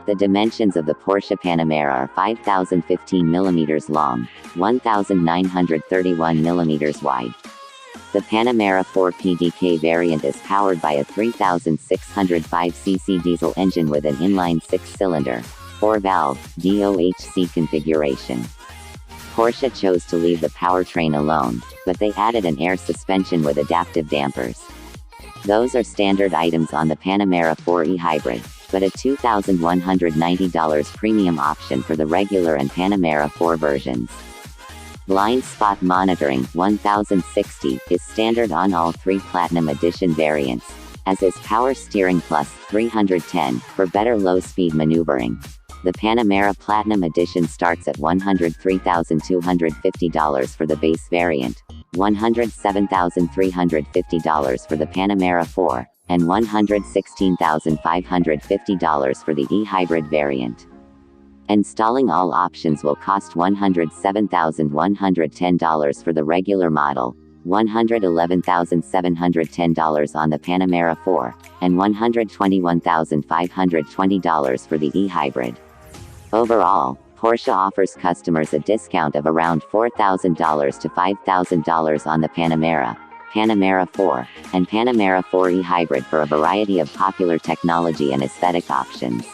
The dimensions of the Porsche Panamera are 5,015 mm long, 1,931 mm wide. The Panamera 4 PDK variant is powered by a 3,605cc diesel engine with an inline 6-cylinder, 4-valve, DOHC configuration. Porsche chose to leave the powertrain alone, but they added an air suspension with adaptive dampers. Those are standard items on the Panamera 4 e-Hybrid, but a $2,190 premium option for the regular and Panamera 4 versions. Blind spot monitoring 1060 is standard on all 3 Platinum Edition variants, as is Power Steering Plus 310 for better low-speed maneuvering. The Panamera Platinum Edition starts at $103,250 for the base variant, $107,350 for the Panamera 4, and $116,550 for the e-Hybrid variant. Installing all options will cost $107,110 for the regular model, $111,710 on the Panamera 4, and $121,520 for the e-Hybrid. Overall, Porsche offers customers a discount of around $4,000 to $5,000 on the Panamera, Panamera 4, and Panamera 4 e-Hybrid for a variety of popular technology and aesthetic options.